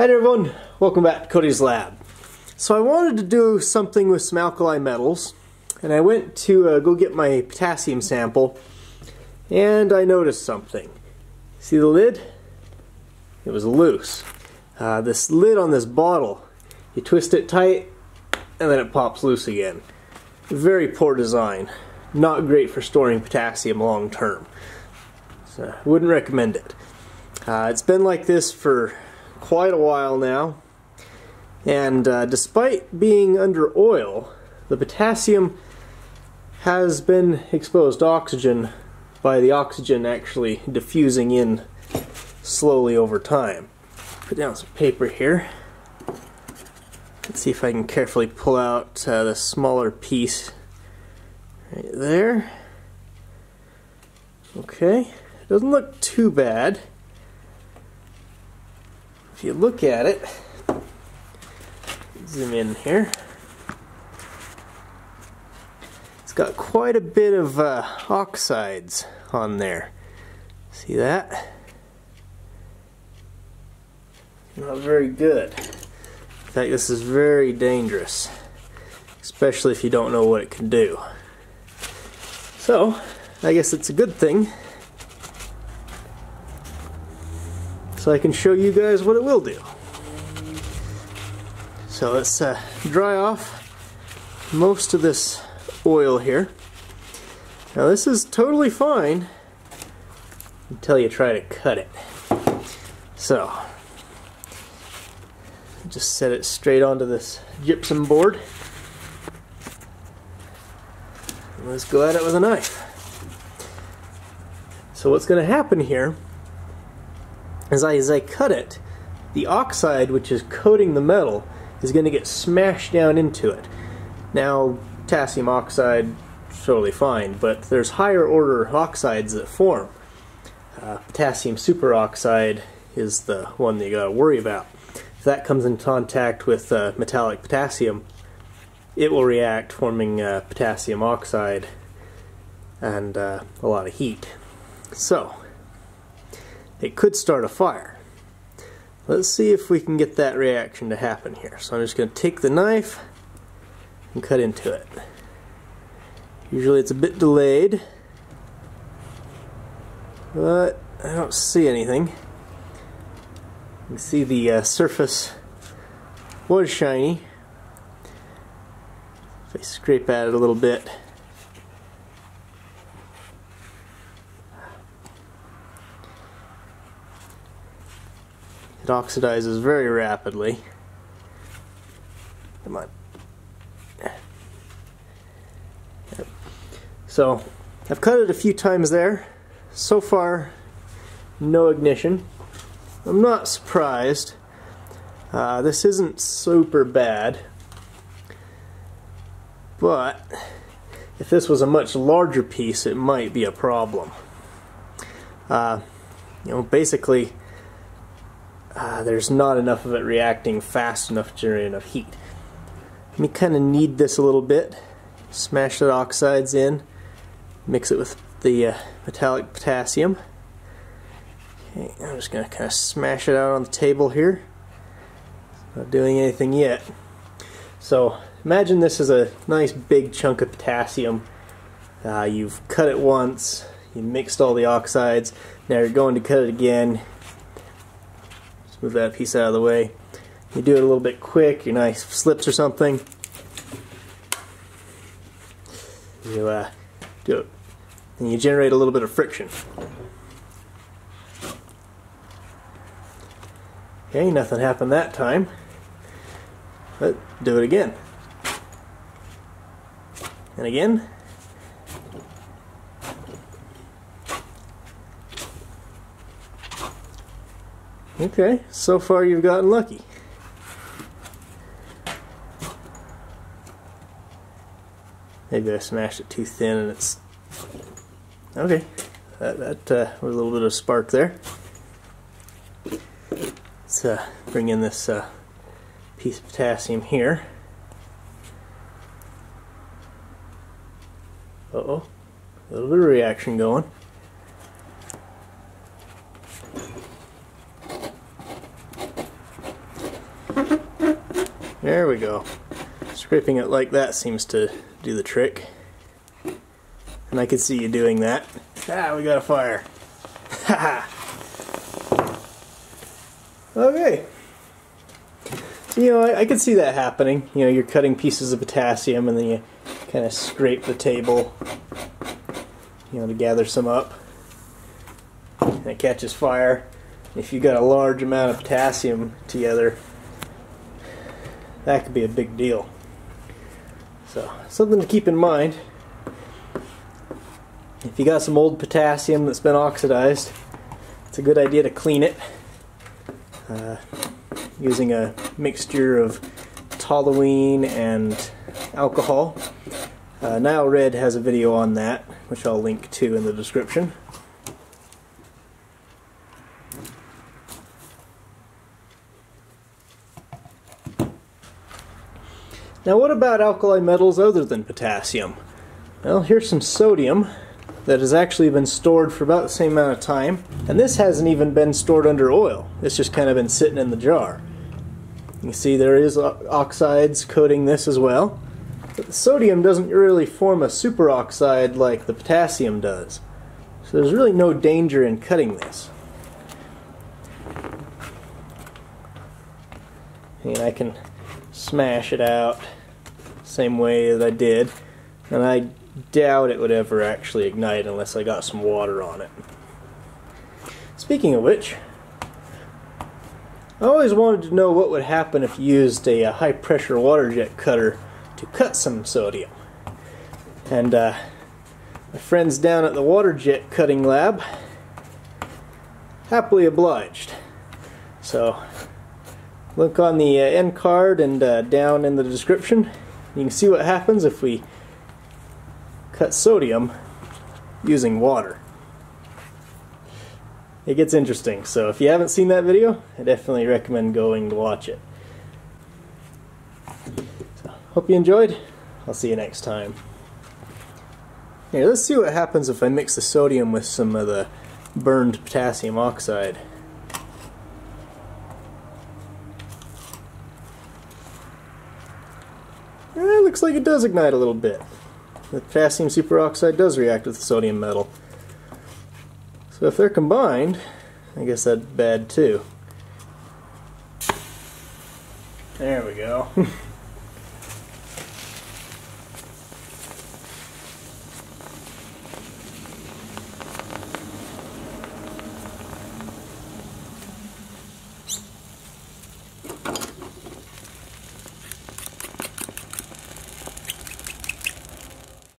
Hi there everyone, welcome back to Cody's Lab. So I wanted to do something with some alkali metals, and I went to go get my potassium sample, and I noticed something. See the lid? It was loose. This lid on this bottle, you twist it tight, and then it pops loose again. Very poor design. Not great for storing potassium long term. So I wouldn't recommend it. It's been like this for quite a while now, and despite being under oil, the potassium has been exposed to oxygen by the oxygen actually diffusing in slowly over time. Put down some paper here. Let's see if I can carefully pull out the smaller piece right there. Okay, doesn't look too bad. If you look at it, zoom in here, it's got quite a bit of oxides on there. See that? Not very good. In fact, this is very dangerous, especially if you don't know what it can do. So, I guess it's a good thing, so I can show you guys what it will do. So let's dry off most of this oil here. Now this is totally fine until you try to cut it. So just set it straight onto this gypsum board. And let's go at it with a knife. So what's going to happen here, as I cut it, the oxide which is coating the metal is going to get smashed down into it. Now, potassium oxide is totally fine, but there's higher order oxides that form. Potassium superoxide is the one that you got to worry about. If that comes in contact with metallic potassium, it will react, forming potassium oxide and a lot of heat. So, it could start a fire. Let's see if we can get that reaction to happen here. So I'm just going to take the knife and cut into it. Usually it's a bit delayed, but I don't see anything. You can see the surface was shiny. If I scrape at it a little bit, it oxidizes very rapidly. Come on. Yep. So, I've cut it a few times there. So far, no ignition. I'm not surprised. This isn't super bad. But, if this was a much larger piece, it might be a problem. Basically, there's not enough of it reacting fast enough to generate enough heat. Let me kind of knead this a little bit, smash the oxides in, mix it with the metallic potassium. Okay, I'm just going to kind of smash it out on the table here. Not doing anything yet. So imagine this is a nice big chunk of potassium. You've cut it once, you mixed all the oxides, now you're going to cut it again. Move that piece out of the way. You do it a little bit quick, your knife slips or something. You do it, and you generate a little bit of friction. Okay, nothing happened that time. But do it again. And again. Okay, so far you've gotten lucky. Maybe I smashed it too thin and it's... Okay, that was a little bit of spark there. Let's bring in this piece of potassium here. Uh-oh, a little bit of reaction going. There we go. Scraping it like that seems to do the trick. And I can see you doing that. Ah, we got a fire. Haha. Okay. So, I can see that happening. You're cutting pieces of potassium and then you kind of scrape the table, to gather some up. And it catches fire. If you've got a large amount of potassium together, that could be a big deal. So, something to keep in mind. If you got some old potassium that's been oxidized, it's a good idea to clean it using a mixture of toluene and alcohol. Nile Red has a video on that, which I'll link to in the description. Now, what about alkali metals other than potassium? Well, here's some sodium that has actually been stored for about the same amount of time, and this hasn't even been stored under oil. It's just kind of been sitting in the jar. You can see there is oxides coating this as well, but the sodium doesn't really form a superoxide like the potassium does. So there's really no danger in cutting this. And I can smash it out same way that I did, and I doubt it would ever actually ignite unless I got some water on it. Speaking of which, I always wanted to know what would happen if you used a high pressure water jet cutter to cut some sodium. And my friends down at the water jet cutting lab happily obliged. So look on the end card and down in the description. You can see what happens if we cut sodium using water. It gets interesting, so if you haven't seen that video, I definitely recommend going to watch it. So, hope you enjoyed. I'll see you next time. Here, let's see what happens if I mix the sodium with some of the burned potassium oxide. It looks like it does ignite a little bit. The potassium superoxide does react with the sodium metal. So if they're combined, I guess that's bad too. There we go.